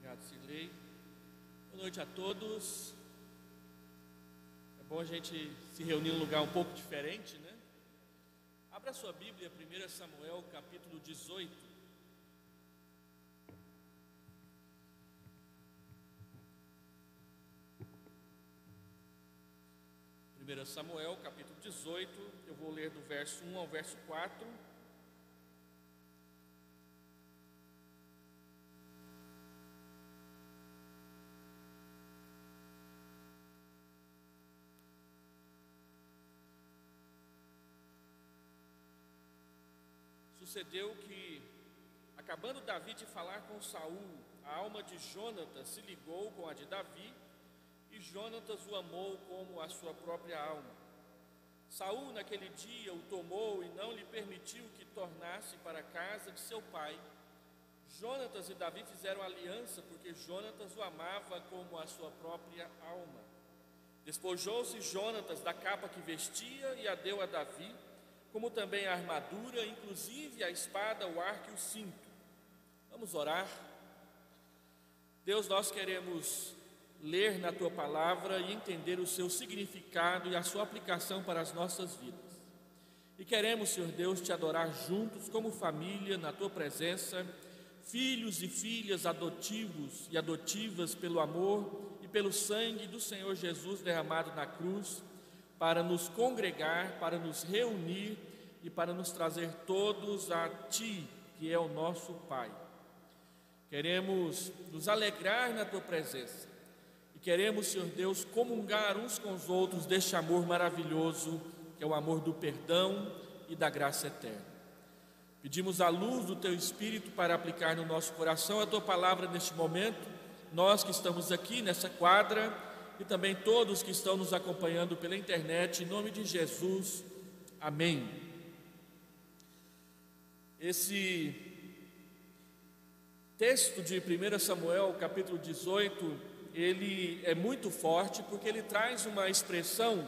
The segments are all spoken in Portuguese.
Obrigado, Cirlei. Boa noite a todos. É bom a gente se reunir em um lugar um pouco diferente, né? Abra sua Bíblia, 1 Samuel, capítulo 18. Samuel, capítulo 18, eu vou ler do verso 1 ao verso 4. Sucedeu que, acabando Davi de falar com Saul, a alma de Jonatas se ligou com a de Davi, e Jonatas o amou como a sua própria alma. Saul naquele dia o tomou e não lhe permitiu que tornasse para a casa de seu pai. Jonatas e Davi fizeram aliança, porque Jonatas o amava como a sua própria alma. Despojou-se Jonatas da capa que vestia e a deu a Davi, como também a armadura, inclusive a espada, o arco e o cinto. Vamos orar. Deus, nós queremos ler na Tua Palavra e entender o seu significado e a sua aplicação para as nossas vidas. E queremos, Senhor Deus, Te adorar juntos como família, na Tua presença, filhos e filhas adotivos e adotivas pelo amor e pelo sangue do Senhor Jesus derramado na cruz, para nos congregar, para nos reunir e para nos trazer todos a Ti, que é o nosso Pai. Queremos nos alegrar na Tua presença. E queremos, Senhor Deus, comungar uns com os outros deste amor maravilhoso, que é o amor do perdão e da graça eterna. Pedimos a luz do Teu Espírito para aplicar no nosso coração a Tua Palavra neste momento, nós que estamos aqui nessa quadra e também todos que estão nos acompanhando pela internet, em nome de Jesus, amém. Esse texto de 1 Samuel, capítulo 18, ele é muito forte porque ele traz uma expressão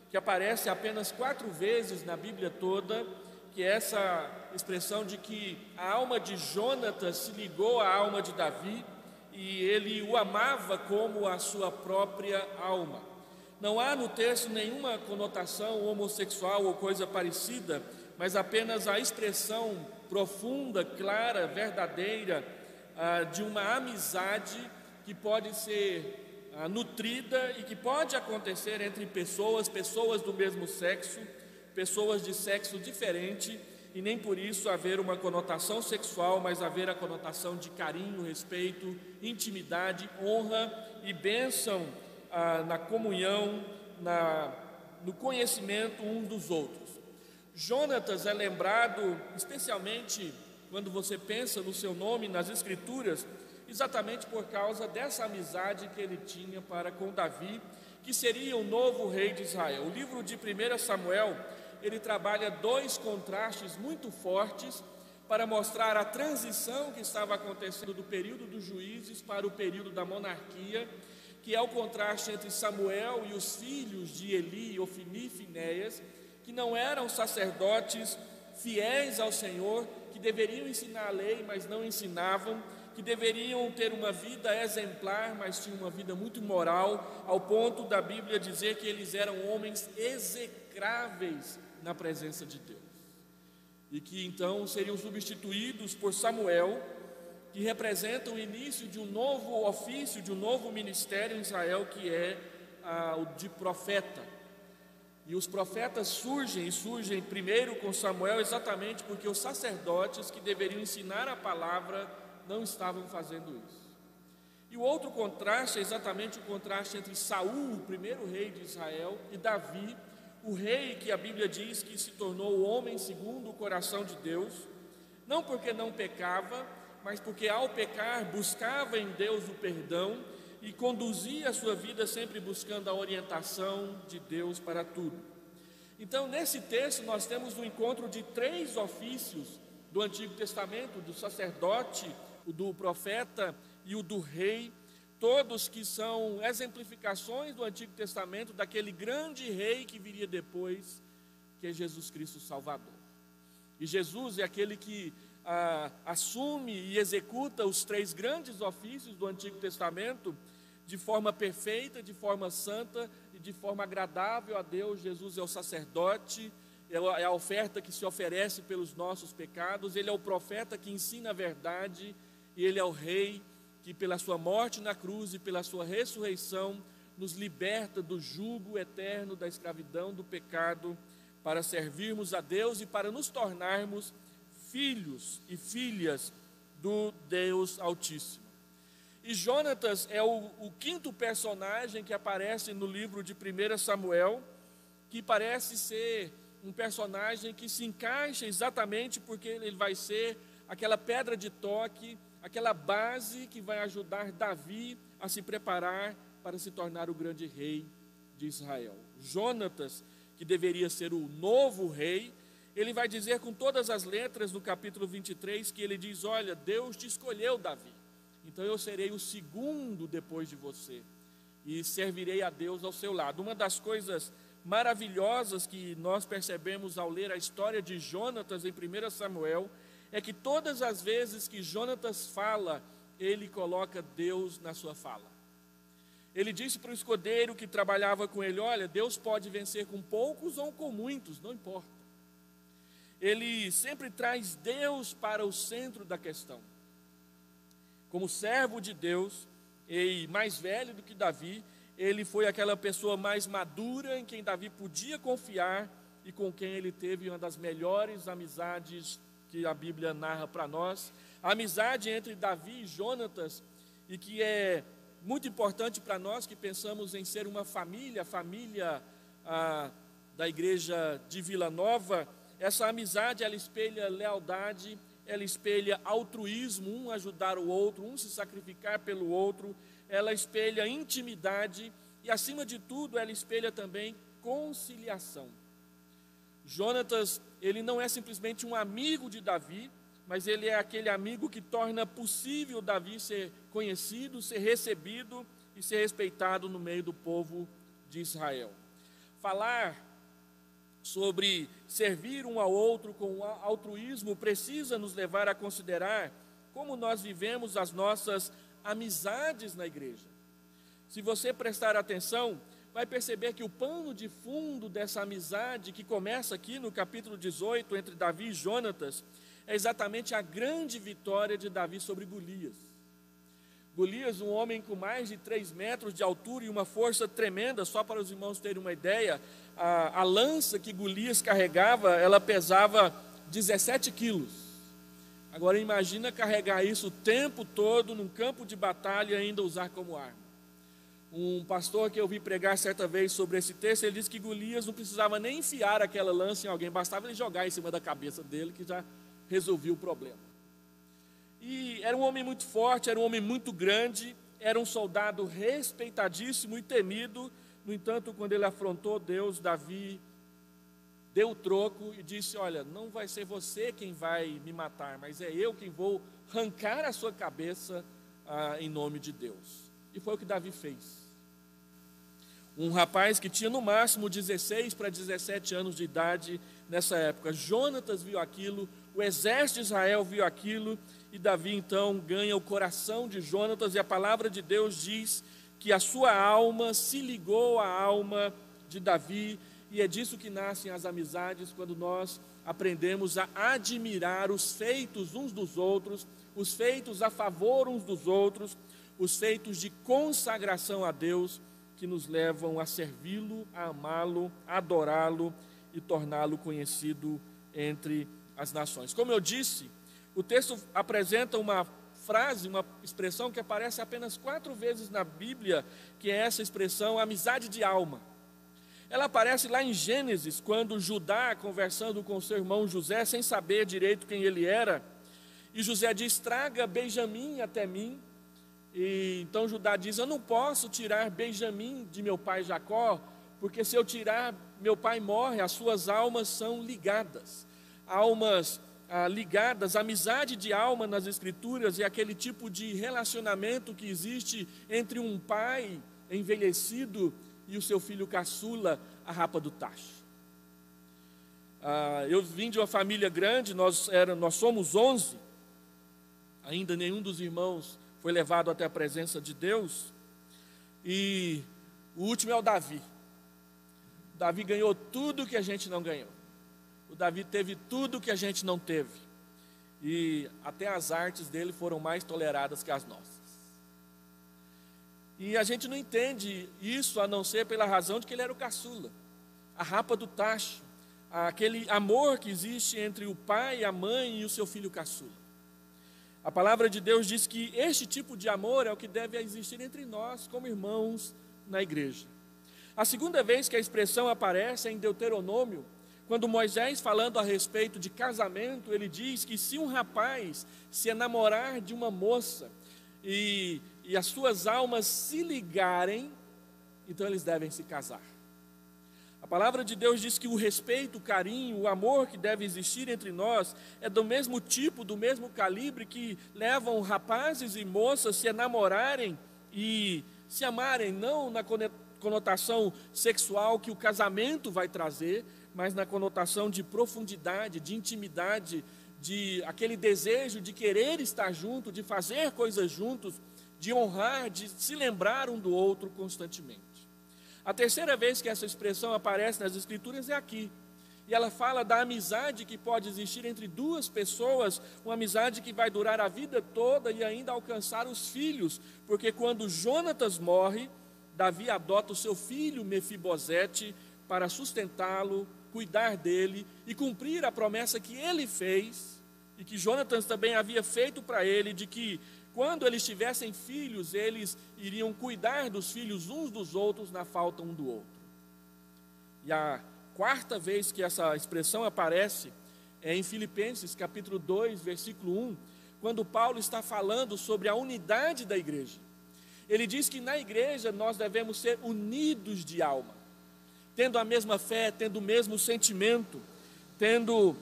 que aparece apenas 4 vezes na Bíblia toda, que é essa expressão de que a alma de Jonatas se ligou à alma de Davi e ele o amava como a sua própria alma. Não há no texto nenhuma conotação homossexual ou coisa parecida, mas apenas a expressão profunda, clara, verdadeira de uma amizade que pode ser nutrida e que pode acontecer entre pessoas do mesmo sexo, pessoas de sexo diferente, e nem por isso haver uma conotação sexual, mas haver a conotação de carinho, respeito, intimidade, honra e bênção na comunhão, no conhecimento um dos outros. Jonatas é lembrado especialmente quando você pensa no seu nome nas Escrituras, exatamente por causa dessa amizade que ele tinha para com Davi, que seria o novo rei de Israel. O livro de 1 Samuel, ele trabalha 2 contrastes muito fortes para mostrar a transição que estava acontecendo do período dos juízes para o período da monarquia, que é o contraste entre Samuel e os filhos de Eli, Ofni e Finéias, que não eram sacerdotes fiéis ao Senhor, que deveriam ensinar a lei, mas não ensinavam, que deveriam ter uma vida exemplar, mas tinham uma vida muito imoral, ao ponto da Bíblia dizer que eles eram homens execráveis na presença de Deus. E que então seriam substituídos por Samuel, que representa o início de um novo ofício, de um novo ministério em Israel, que é o de profeta. E os profetas surgem primeiro com Samuel, exatamente porque os sacerdotes que deveriam ensinar a palavra não estavam fazendo isso. E o outro contraste é exatamente o contraste entre Saul, o primeiro rei de Israel, e Davi, o rei que a Bíblia diz que se tornou o homem segundo o coração de Deus, não porque não pecava, mas porque ao pecar buscava em Deus o perdão e conduzia a sua vida sempre buscando a orientação de Deus para tudo. Então, nesse texto nós temos o encontro de 3 ofícios do Antigo Testamento, do sacerdote, o do profeta e o do rei, todos que são exemplificações do Antigo Testamento daquele grande rei que viria depois, que é Jesus Cristo Salvador. E Jesus é aquele que assume e executa os 3 grandes ofícios do Antigo Testamento de forma perfeita, de forma santa e de forma agradável a Deus. Jesus é o sacerdote, é a oferta que se oferece pelos nossos pecados, ele é o profeta que ensina a verdade, e ele é o rei que pela sua morte na cruz e pela sua ressurreição nos liberta do jugo eterno da escravidão, do pecado, para servirmos a Deus e para nos tornarmos filhos e filhas do Deus Altíssimo. E Jonatas é o 5º personagem que aparece no livro de 1 Samuel, que parece ser um personagem que se encaixa exatamente porque ele vai ser aquela pedra de toque, aquela base que vai ajudar Davi a se preparar para se tornar o grande rei de Israel. Jonatas, que deveria ser o novo rei, ele vai dizer com todas as letras no capítulo 23, que ele diz: olha, Deus te escolheu, Davi, então eu serei o 2º depois de você, e servirei a Deus ao seu lado. Uma das coisas maravilhosas que nós percebemos ao ler a história de Jonatas em 1 Samuel, é que todas as vezes que Jonatas fala, ele coloca Deus na sua fala. Ele disse para o escudeiro que trabalhava com ele: olha, Deus pode vencer com poucos ou com muitos, não importa. Ele sempre traz Deus para o centro da questão. Como servo de Deus, e mais velho do que Davi, ele foi aquela pessoa mais madura em quem Davi podia confiar e com quem ele teve uma das melhores amizades que a Bíblia narra para nós. A amizade entre Davi e Jonatas, e que é muito importante para nós que pensamos em ser uma família, da igreja de Vila Nova. Essa amizade, ela espelha lealdade, ela espelha altruísmo, um ajudar o outro, um se sacrificar pelo outro, ela espelha intimidade e, acima de tudo, ela espelha também conciliação. Jonatas, ele não é simplesmente um amigo de Davi, mas ele é aquele amigo que torna possível Davi ser conhecido, ser recebido e ser respeitado no meio do povo de Israel. Falar sobre servir um ao outro com altruísmo precisa nos levar a considerar como nós vivemos as nossas amizades na igreja. Se você prestar atenção, vai perceber que o pano de fundo dessa amizade, que começa aqui no capítulo 18, entre Davi e Jonatas, é exatamente a grande vitória de Davi sobre Golias. Golias, um homem com mais de 3 metros de altura e uma força tremenda. Só para os irmãos terem uma ideia, a lança que Golias carregava, ela pesava 17 quilos. Agora imagina carregar isso o tempo todo num campo de batalha e ainda usar como arma. Um pastor que eu vi pregar certa vez sobre esse texto, ele disse que Golias não precisava nem enfiar aquela lança em alguém, bastava ele jogar em cima da cabeça dele que já resolvia o problema. E era um homem muito forte, era um homem muito grande, era um soldado respeitadíssimo e temido. No entanto, quando ele afrontou Deus, Davi deu o troco e disse: olha, não vai ser você quem vai me matar, mas é eu quem vou arrancar a sua cabeça em nome de Deus. E foi o que Davi fez. Um rapaz que tinha no máximo 16 para 17 anos de idade nessa época. Jonatas viu aquilo, o exército de Israel viu aquilo, e Davi então ganha o coração de Jonatas, e a palavra de Deus diz que a sua alma se ligou à alma de Davi, e é disso que nascem as amizades, quando nós aprendemos a admirar os feitos uns dos outros, os feitos a favor uns dos outros, os feitos de consagração a Deus, que nos levam a servi-lo, a amá-lo, a adorá-lo e torná-lo conhecido entre as nações. Como eu disse, o texto apresenta uma frase, uma expressão que aparece apenas 4 vezes na Bíblia, que é essa expressão, amizade de alma. Ela aparece lá em Gênesis, quando Judá, conversando com seu irmão José, sem saber direito quem ele era, e José diz: traga Benjamim até mim. E então Judá diz: eu não posso tirar Benjamim de meu pai Jacó, porque se eu tirar, meu pai morre. As suas almas são ligadas. Almas ligadas, amizade de alma nas Escrituras é aquele tipo de relacionamento que existe entre um pai envelhecido e o seu filho caçula, a rapa do tacho. Eu vim de uma família grande, nós somos 11, ainda nenhum dos irmãos foi levado até a presença de Deus, e o último é o Davi. O Davi ganhou tudo que a gente não ganhou, o Davi teve tudo que a gente não teve, e até as artes dele foram mais toleradas que as nossas. E a gente não entende isso a não ser pela razão de que ele era o caçula, a rapa do tacho, aquele amor que existe entre o pai, a mãe e o seu filho caçula. A palavra de Deus diz que este tipo de amor é o que deve existir entre nós como irmãos na igreja. A segunda vez que a expressão aparece é em Deuteronômio, quando Moisés, falando a respeito de casamento, ele diz que se um rapaz se enamorar de uma moça e as suas almas se ligarem, então eles devem se casar. A palavra de Deus diz que o respeito, o carinho, o amor que deve existir entre nós é do mesmo tipo, do mesmo calibre que levam rapazes e moças a se enamorarem e se amarem, não na conotação sexual que o casamento vai trazer, mas na conotação de profundidade, de intimidade, de aquele desejo de querer estar junto, de fazer coisas juntos, de honrar, de se lembrar um do outro constantemente. A terceira vez que essa expressão aparece nas Escrituras é aqui. E ela fala da amizade que pode existir entre duas pessoas, uma amizade que vai durar a vida toda e ainda alcançar os filhos. Porque quando Jonatas morre, Davi adota o seu filho Mefibosete para sustentá-lo, cuidar dele e cumprir a promessa que ele fez e que Jonatas também havia feito para ele, de que quando eles tivessem filhos, eles iriam cuidar dos filhos uns dos outros na falta um do outro. E a quarta vez que essa expressão aparece é em Filipenses capítulo 2, versículo 1, quando Paulo está falando sobre a unidade da igreja. Ele diz que na igreja nós devemos ser unidos de alma, tendo a mesma fé, tendo o mesmo sentimento, tendo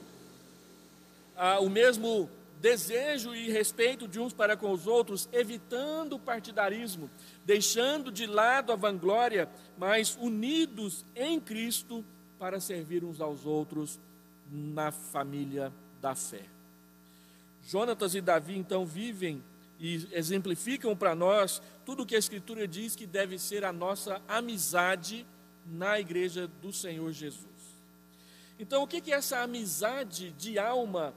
o mesmo desejo e respeito de uns para com os outros, evitando o partidarismo, deixando de lado a vanglória, mas unidos em Cristo para servir uns aos outros na família da fé. Jonatas e Davi então vivem e exemplificam para nós tudo o que a Escritura diz que deve ser a nossa amizade na igreja do Senhor Jesus. Então, o que essa amizade de alma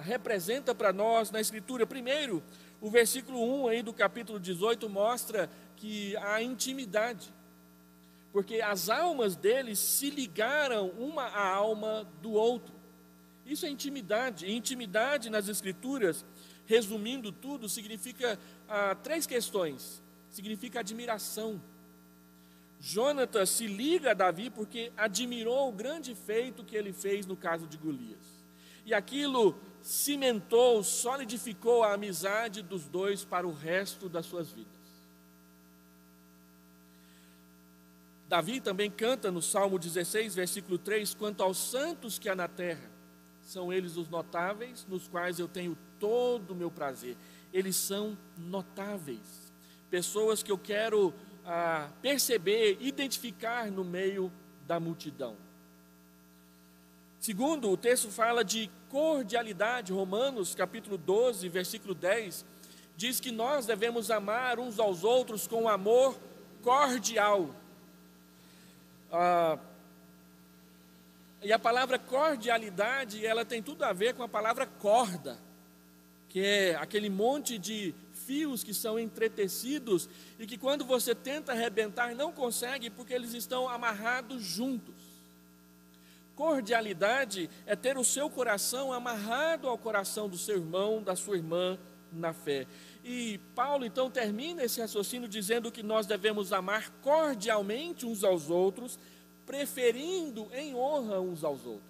representa para nós na Escritura? Primeiro, o versículo 1 aí do capítulo 18 mostra que há intimidade, porque as almas deles se ligaram uma à alma do outro. Isso é intimidade. E intimidade nas Escrituras, resumindo tudo, significa três questões. Significa admiração. Jonatas se liga a Davi porque admirou o grande feito que ele fez no caso de Golias. E aquilo cimentou, solidificou a amizade dos dois para o resto das suas vidas. Davi também canta no Salmo 16, versículo 3, quanto aos santos que há na terra, são eles os notáveis, nos quais eu tenho todo o meu prazer. Eles são notáveis, pessoas que eu quero perceber, identificar no meio da multidão. Segundo, o texto fala de cordialidade. Romanos capítulo 12, versículo 10, diz que nós devemos amar uns aos outros com amor cordial. E a palavra cordialidade, ela tem tudo a ver com a palavra corda, que é aquele monte de fios que são entretecidos e que quando você tenta arrebentar não consegue porque eles estão amarrados juntos. Cordialidade é ter o seu coração amarrado ao coração do seu irmão, da sua irmã na fé. E Paulo então termina esse raciocínio dizendo que nós devemos amar cordialmente uns aos outros, preferindo em honra uns aos outros.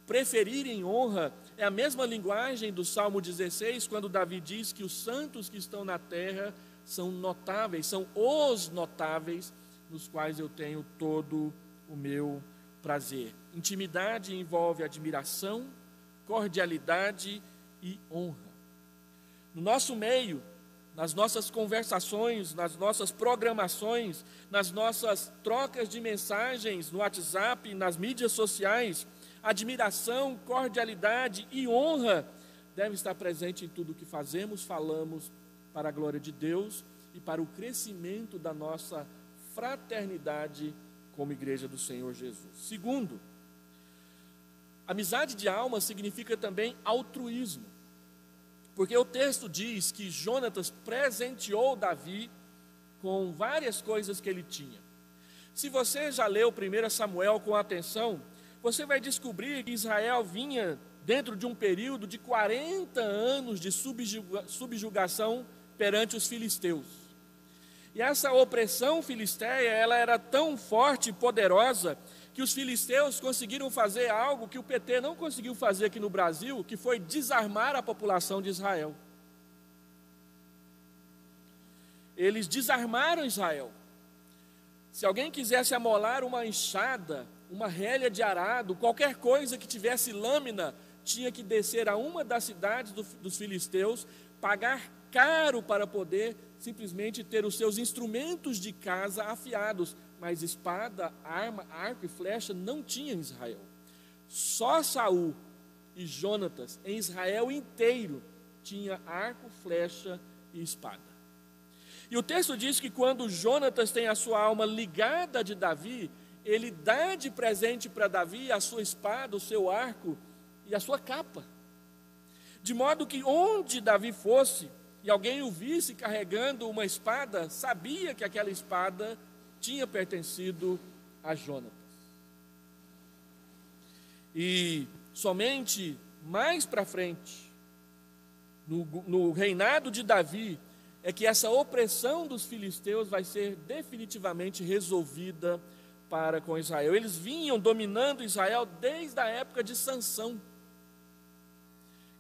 Preferir em honra é a mesma linguagem do Salmo 16, quando Davi diz que os santos que estão na terra são notáveis, são os notáveis, nos quais eu tenho todo o meu prazer. Intimidade envolve admiração, cordialidade e honra. No nosso meio, nas nossas conversações, nas nossas programações, nas nossas trocas de mensagens no WhatsApp, nas mídias sociais, admiração, cordialidade e honra deve estar presente em tudo o que fazemos, falamos, para a glória de Deus e para o crescimento da nossa fraternidade como igreja do Senhor Jesus. Segundo, amizade de alma significa também altruísmo, porque o texto diz que Jonatas presenteou Davi com várias coisas que ele tinha. Se você já leu 1 Samuel com atenção, você vai descobrir que Israel vinha dentro de um período de 40 anos de subjugação perante os filisteus. E essa opressão filisteia, ela era tão forte e poderosa que os filisteus conseguiram fazer algo que o PT não conseguiu fazer aqui no Brasil, que foi desarmar a população de Israel. Eles desarmaram Israel. Se alguém quisesse amolar uma enxada, uma relha de arado, qualquer coisa que tivesse lâmina, tinha que descer a uma das cidades dos filisteus, pagar caro para poder simplesmente ter os seus instrumentos de caça afiados, mas espada, arma, arco e flecha não tinha em Israel. Só Saul e Jonatas, em Israel inteiro, tinha arco, flecha e espada. E o texto diz que quando Jonatas tem a sua alma ligada de Davi, ele dá de presente para Davi a sua espada, o seu arco e a sua capa. De modo que onde Davi fosse e alguém o visse carregando uma espada, sabia que aquela espada tinha pertencido a Jonatas. E somente mais para frente, no reinado de Davi, é que essa opressão dos filisteus vai ser definitivamente resolvida para com Israel. Eles vinham dominando Israel desde a época de Sansão.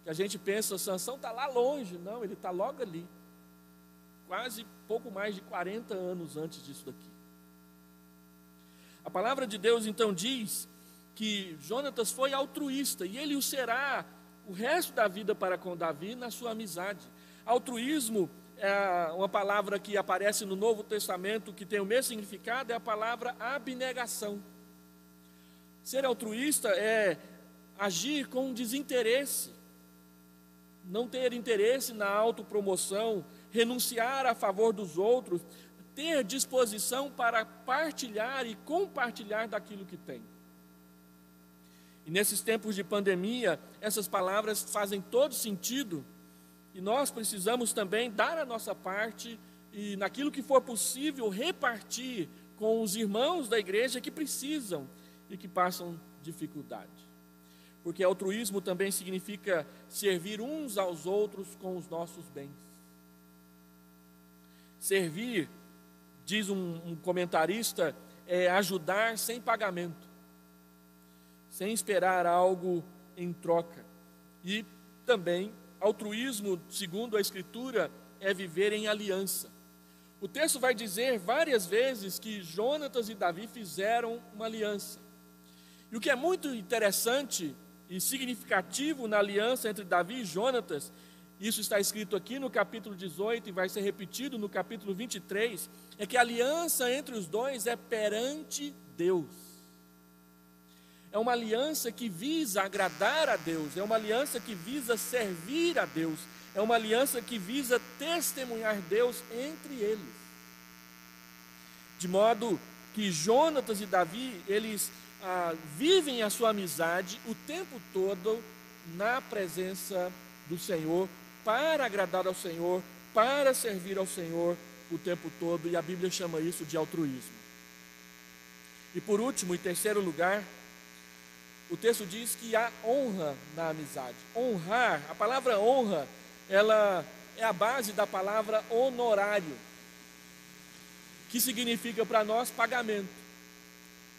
Que a gente pensa, Sansão está lá longe. Não, ele está logo ali. Quase pouco mais de 40 anos antes disso daqui. A palavra de Deus então diz que Jonatas foi altruísta e ele o será o resto da vida para com Davi na sua amizade. Altruísmo é uma palavra que aparece no Novo Testamento que tem o mesmo significado, é a palavra abnegação. Ser altruísta é agir com desinteresse, não ter interesse na autopromoção, renunciar a favor dos outros, ter disposição para partilhar e compartilhar daquilo que tem. E nesses tempos de pandemia, essas palavras fazem todo sentido, e nós precisamos também dar a nossa parte e, naquilo que for possível, repartir com os irmãos da igreja que precisam e que passam dificuldade. Porque altruísmo também significa servir uns aos outros com os nossos bens. Servir, diz um comentarista, é ajudar sem pagamento, sem esperar algo em troca. E também altruísmo, segundo a Escritura, é viver em aliança. O texto vai dizer várias vezes que Jonatas e Davi fizeram uma aliança. E o que é muito interessante e significativo na aliança entre Davi e Jonatas, isso está escrito aqui no capítulo 18 e vai ser repetido no capítulo 23, é que a aliança entre os dois é perante Deus. É uma aliança que visa agradar a Deus, é uma aliança que visa servir a Deus, é uma aliança que visa testemunhar Deus entre eles. De modo que Jonatas e Davi, eles vivem a sua amizade o tempo todo na presença do Senhor, para agradar ao Senhor, para servir ao Senhor o tempo todo, e a Bíblia chama isso de altruísmo. E por último, em terceiro lugar, o texto diz que há honra na amizade. Honrar, a palavra honra, ela é a base da palavra honorário, que significa para nós pagamento.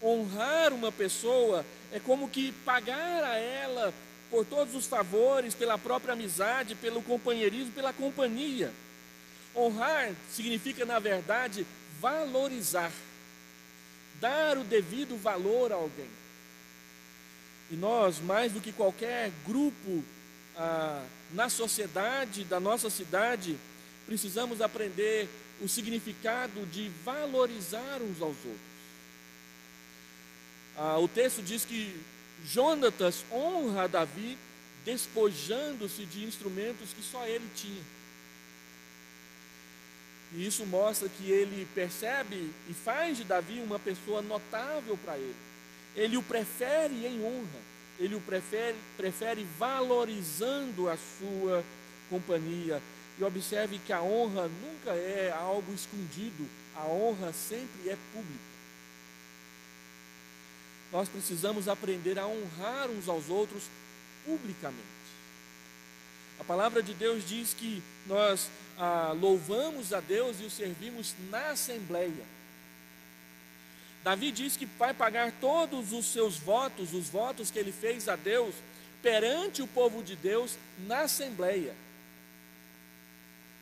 Honrar uma pessoa é como que pagar a ela por todos os favores, pela própria amizade, pelo companheirismo, pela companhia. Honrar significa, na verdade, valorizar, dar o devido valor a alguém. E nós, mais do que qualquer grupo na sociedade da nossa cidade, precisamos aprender o significado de valorizar uns aos outros. O texto diz que Jonatas honra Davi, despojando-se de instrumentos que só ele tinha. E isso mostra que ele percebe e faz de Davi uma pessoa notável para ele. Ele o prefere em honra, ele o prefere valorizando a sua companhia. E observe que a honra nunca é algo escondido, a honra sempre é pública. Nós precisamos aprender a honrar uns aos outros publicamente. A palavra de Deus diz que nós louvamos a Deus e o servimos na assembleia. Davi diz que vai pagar todos os seus votos, os votos que ele fez a Deus, perante o povo de Deus na assembleia.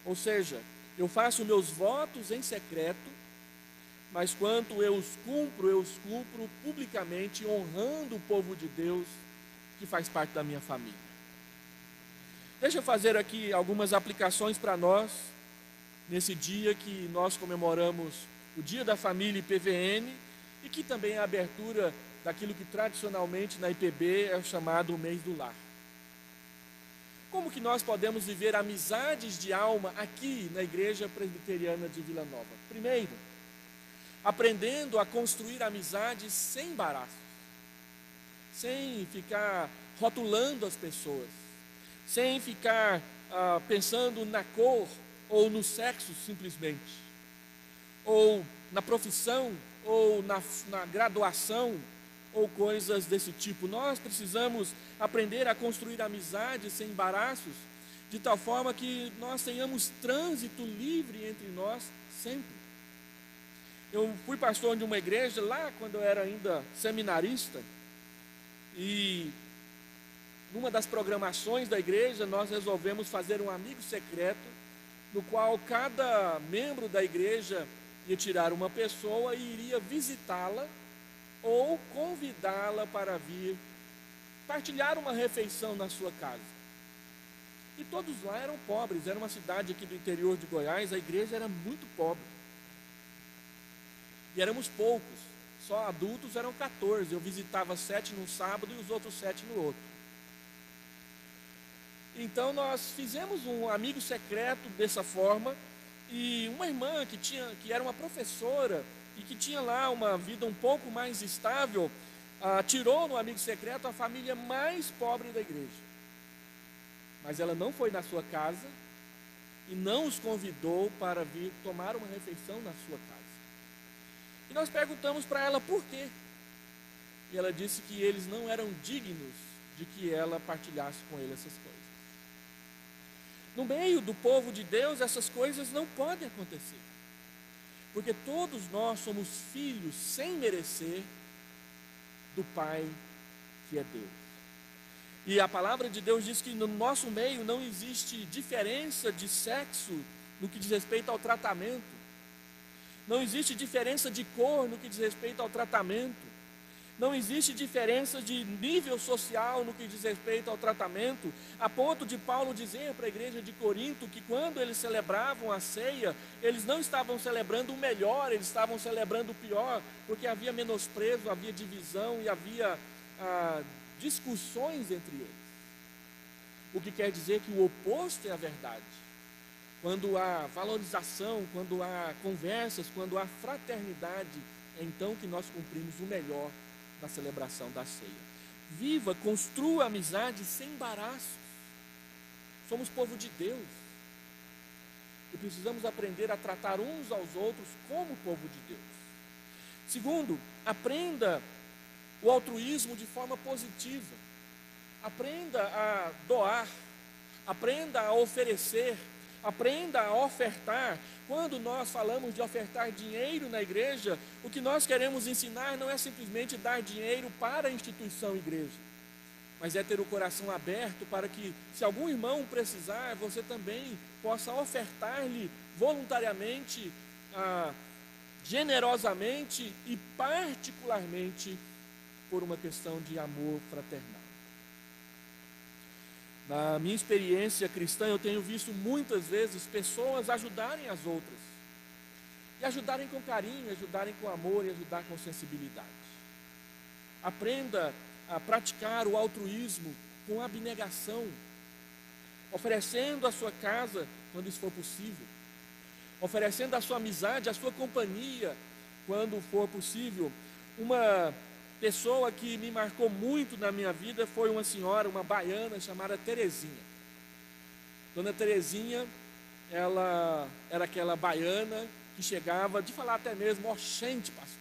Ou seja, eu faço meus votos em secreto, mas quando eu os cumpro publicamente, honrando o povo de Deus que faz parte da minha família. Deixa eu fazer aqui algumas aplicações para nós, nesse dia que nós comemoramos o Dia da Família IPVN, e que também é a abertura daquilo que tradicionalmente na IPB é chamado o Mês do Lar. Como que nós podemos viver amizades de alma aqui na Igreja Presbiteriana de Vila Nova? Primeiro, aprendendo a construir amizades sem embaraços, sem ficar rotulando as pessoas, sem ficar pensando na cor ou no sexo simplesmente, ou na profissão, ou na graduação, ou coisas desse tipo. Nós precisamos aprender a construir amizades sem embaraços, de tal forma que nós tenhamos trânsito livre entre nós sempre. Eu fui pastor de uma igreja lá quando eu era ainda seminarista, e numa das programações da igreja nós resolvemos fazer um amigo secreto, no qual cada membro da igreja ia tirar uma pessoa e iria visitá-la ou convidá-la para vir partilhar uma refeição na sua casa. E todos lá eram pobres, era uma cidade aqui do interior de Goiás, a igreja era muito pobre. E éramos poucos, só adultos eram 14, eu visitava 7 num sábado e os outros 7 no outro. Então nós fizemos um amigo secreto dessa forma, e uma irmã que era uma professora e que tinha lá uma vida um pouco mais estável, tirou no amigo secreto a família mais pobre da igreja. Mas ela não foi na sua casa e não os convidou para vir tomar uma refeição na sua casa. E nós perguntamos para ela por quê. E ela disse que eles não eram dignos de que ela partilhasse com ele essas coisas. No meio do povo de Deus, essas coisas não podem acontecer. Porque todos nós somos filhos, sem merecer, do Pai que é Deus. E a palavra de Deus diz que no nosso meio não existe diferença de sexo no que diz respeito ao tratamento. Não existe diferença de cor no que diz respeito ao tratamento. Não existe diferença de nível social no que diz respeito ao tratamento, a ponto de Paulo dizer para a igreja de Corinto que quando eles celebravam a ceia, eles não estavam celebrando o melhor, eles estavam celebrando o pior, porque havia menosprezo, havia divisão e havia discussões entre eles. O que quer dizer que o oposto é a verdade. Quando há valorização, quando há conversas, quando há fraternidade, é então que nós cumprimos o melhor na celebração da ceia. Viva, construa amizade sem embaraços. Somos povo de Deus e precisamos aprender a tratar uns aos outros como povo de Deus. Segundo, aprenda o altruísmo de forma positiva. Aprenda a doar, aprenda a oferecer, aprenda a ofertar. Quando nós falamos de ofertar dinheiro na igreja, o que nós queremos ensinar não é simplesmente dar dinheiro para a instituição igreja, mas é ter o coração aberto para que, se algum irmão precisar, você também possa ofertar-lhe voluntariamente, generosamente e particularmente por uma questão de amor fraternal. Na minha experiência cristã, eu tenho visto muitas vezes pessoas ajudarem as outras, e ajudarem com carinho, ajudarem com amor e ajudar com sensibilidade. Aprenda a praticar o altruísmo com abnegação, oferecendo a sua casa quando isso for possível, oferecendo a sua amizade, a sua companhia quando for possível. Uma pessoa que me marcou muito na minha vida foi uma senhora, uma baiana chamada Terezinha. Dona Terezinha, ela era aquela baiana que chegava de falar até mesmo: oxente, pastor.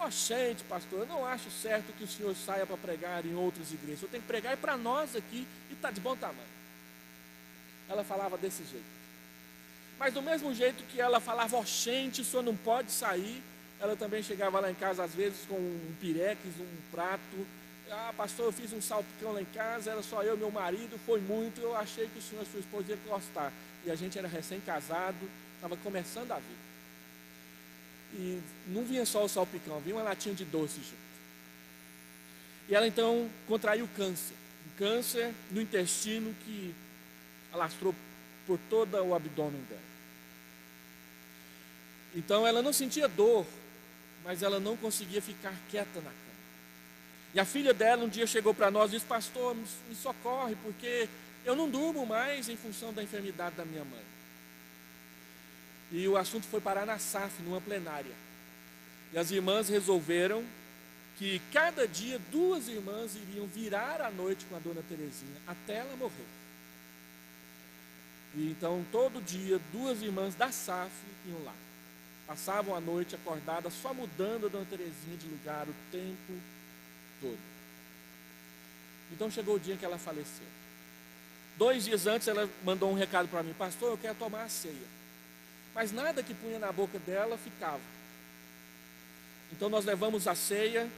Oxente, pastor, eu não acho certo que o senhor saia para pregar em outras igrejas. Eu tenho que pregar para nós aqui e está de bom tamanho. Ela falava desse jeito. Mas do mesmo jeito que ela falava: oxente, o senhor não pode sair, ela também chegava lá em casa às vezes com um pirex, um prato. Ah, pastor, eu fiz um salpicão lá em casa, era só eu e meu marido, foi muito, eu achei que o senhor e sua esposa iam gostar. E a gente era recém-casado, estava começando a vida. E não vinha só o salpicão, vinha uma latinha de doce junto. E ela então contraiu câncer. Um câncer no intestino que alastrou por todo o abdômen dela. Então ela não sentia dor, mas ela não conseguia ficar quieta na cama. E a filha dela um dia chegou para nós e disse: pastor, me socorre, porque eu não durmo mais em função da enfermidade da minha mãe. E o assunto foi parar na SAF, numa plenária. E as irmãs resolveram que cada dia 2 irmãs iriam virar à noite com a dona Terezinha, até ela morrer. E então todo dia 2 irmãs da SAF iam lá. Passavam a noite acordadas, só mudando a dona Terezinha de lugar o tempo todo. Então chegou o dia que ela faleceu. 2 dias antes ela mandou um recado para mim: pastor, eu quero tomar a ceia. Mas nada que punha na boca dela ficava. Então nós levamos a ceia,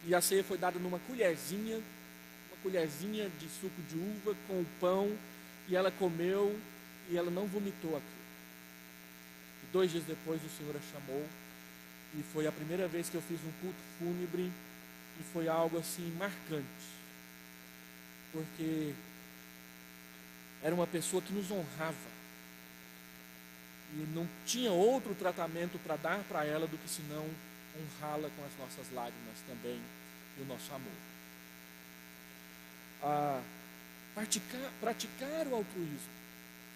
e a ceia foi dada numa colherzinha de suco de uva com o pão, e ela comeu, e ela não vomitou aquilo. E 2 dias depois o Senhor a chamou, e foi a primeira vez que eu fiz um culto fúnebre, e foi algo assim marcante, porque era uma pessoa que nos honrava, e não tinha outro tratamento para dar para ela do que senão honrá-la com as nossas lágrimas também e o nosso amor. Praticar o altruísmo,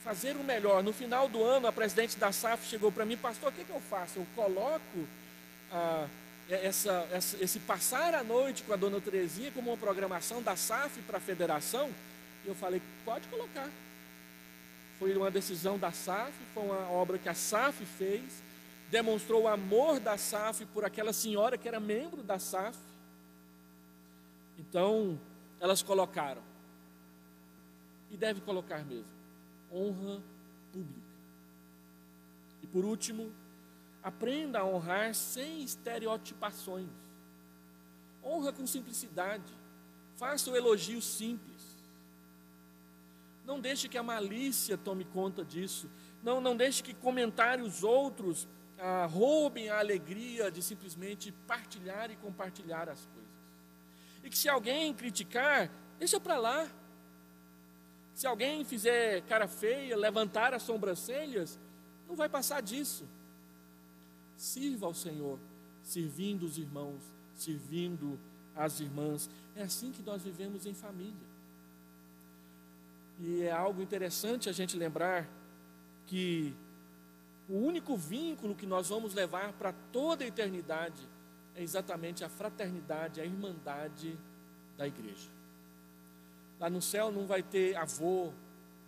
fazer o melhor. No final do ano, a presidente da SAF chegou para mim: pastor, o que eu faço? Eu coloco esse passar a noite com a dona Terezinha como uma programação da SAF para a federação? E eu falei: pode colocar. Foi uma decisão da SAF, foi uma obra que a SAF fez, demonstrou o amor da SAF por aquela senhora que era membro da SAF. Então, elas colocaram, e deve colocar mesmo, honra pública. E por último, aprenda a honrar sem estereotipações. Honra com simplicidade, faça o elogio simples. Não deixe que a malícia tome conta disso. Não deixe que comentários outros roubem a alegria de simplesmente partilhar e compartilhar as coisas. E que se alguém criticar, deixa para lá. Se alguém fizer cara feia, levantar as sobrancelhas, não vai passar disso. Sirva ao Senhor, servindo os irmãos, servindo as irmãs. É assim que nós vivemos em família. E é algo interessante a gente lembrar que o único vínculo que nós vamos levar para toda a eternidade é exatamente a fraternidade, a irmandade da igreja. Lá no céu não vai ter avô,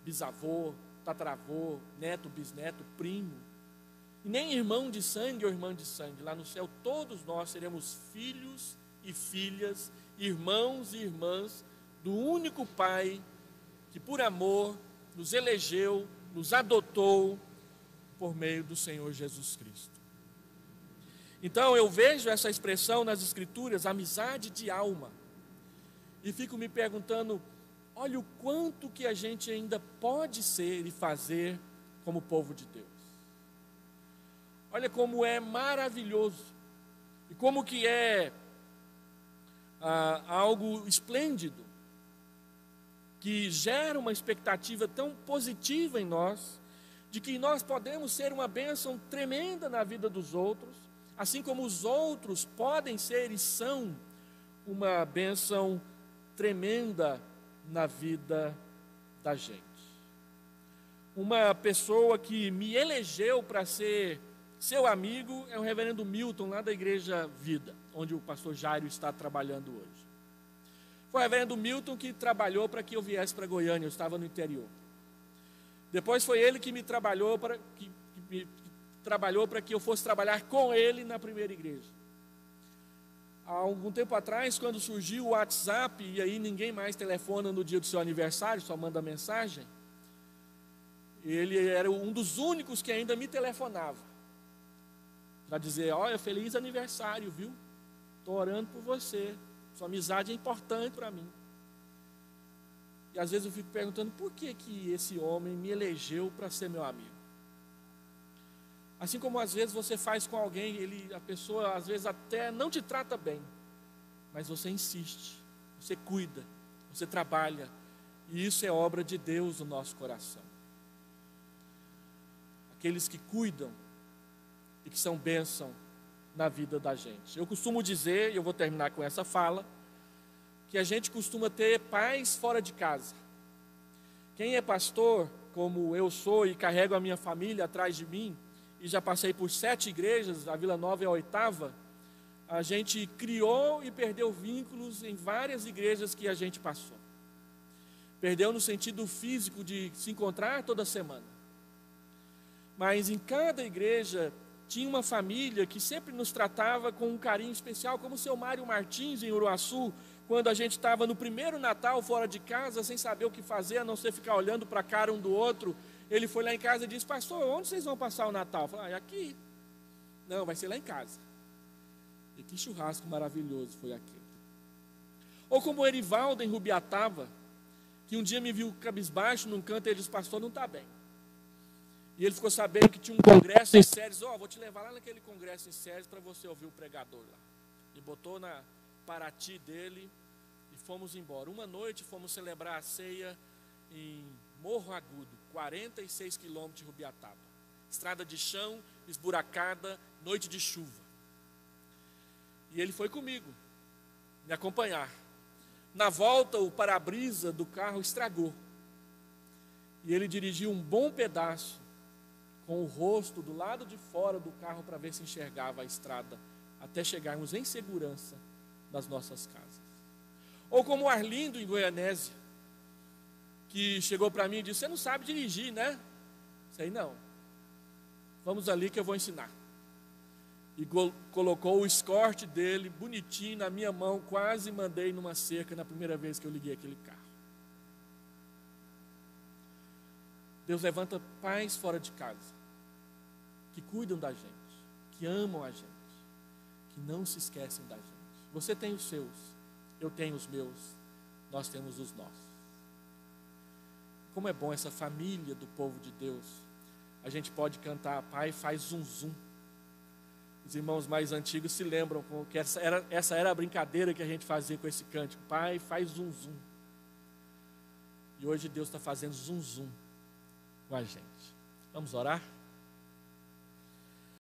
bisavô, tataravô, neto, bisneto, primo, e nem irmão de sangue ou irmã de sangue. Lá no céu todos nós seremos filhos e filhas, irmãos e irmãs do único Pai que por amor nos elegeu, nos adotou por meio do Senhor Jesus Cristo. Então eu vejo essa expressão nas Escrituras, amizade de alma, e fico me perguntando: olha o quanto que a gente ainda pode ser e fazer como povo de Deus. Olha como é maravilhoso, e como que é algo esplêndido, que gera uma expectativa tão positiva em nós, de que nós podemos ser uma bênção tremenda na vida dos outros, assim como os outros podem ser e são uma bênção tremenda na vida da gente. Uma pessoa que me elegeu para ser seu amigo é o reverendo Milton, lá da Igreja Vida, onde o pastor Jairo está trabalhando hoje. Foi o reverendo Milton que trabalhou para que eu viesse para Goiânia, eu estava no interior. Depois foi ele que me trabalhou para que eu fosse trabalhar com ele na primeira igreja. Há algum tempo atrás, quando surgiu o WhatsApp, e aí ninguém mais telefona no dia do seu aniversário, só manda mensagem, ele era um dos únicos que ainda me telefonava, para dizer: olha, feliz aniversário, viu? Estou orando por você, sua amizade é importante para mim. E às vezes eu fico perguntando, por que esse homem me elegeu para ser meu amigo? Assim como às vezes você faz com alguém, a pessoa às vezes até não te trata bem, mas você insiste, você cuida, você trabalha, e isso é obra de Deus no nosso coração. Aqueles que cuidam e que são bênção na vida da gente. Eu costumo dizer, e eu vou terminar com essa fala, que a gente costuma ter pais fora de casa. Quem é pastor, como eu sou, e carrego a minha família atrás de mim, e já passei por 7 igrejas, a Vila Nova é a 8ª, a gente criou e perdeu vínculos em várias igrejas que a gente passou. Perdeu no sentido físico de se encontrar toda semana. Mas em cada igreja tinha uma família que sempre nos tratava com um carinho especial, como o seu Mário Martins, em Uruaçu, quando a gente estava no primeiro Natal fora de casa, sem saber o que fazer, a não ser ficar olhando para a cara um do outro. Ele foi lá em casa e disse: pastor, onde vocês vão passar o Natal? Eu falei: aqui. Não, vai ser lá em casa. E que churrasco maravilhoso foi aquele. Ou como o Erivaldo em Rubiataba, que um dia me viu cabisbaixo num canto e ele disse: pastor, não está bem. E ele ficou sabendo que tinha um congresso em Séries. Vou te levar lá naquele congresso em Séries para você ouvir o pregador lá. E botou na Paraty dele e fomos embora. Uma noite fomos celebrar a ceia em Morro Agudo, 46 quilômetros de Rubiataba. Estrada de chão, esburacada, noite de chuva. E ele foi comigo, me acompanhar. Na volta, o para-brisa do carro estragou. E ele dirigiu um bom pedaço, com o rosto do lado de fora do carro para ver se enxergava a estrada, até chegarmos em segurança nas nossas casas. Ou como o Arlindo em Goianésia, que chegou para mim e disse: você não sabe dirigir, né? Sei não. Vamos ali que eu vou ensinar. E colocou o escorte dele bonitinho na minha mão, quase mandei numa cerca na primeira vez que eu liguei aquele carro. Deus levanta pais fora de casa, que cuidam da gente, que amam a gente, que não se esquecem da gente. Você tem os seus, eu tenho os meus, nós temos os nossos. Como é bom essa família do povo de Deus. A gente pode cantar: Pai, faz zum zum. Os irmãos mais antigos se lembram que essa era a brincadeira que a gente fazia com esse cântico: Pai, faz zum zum. E hoje Deus está fazendo zum zum com a gente. Vamos orar?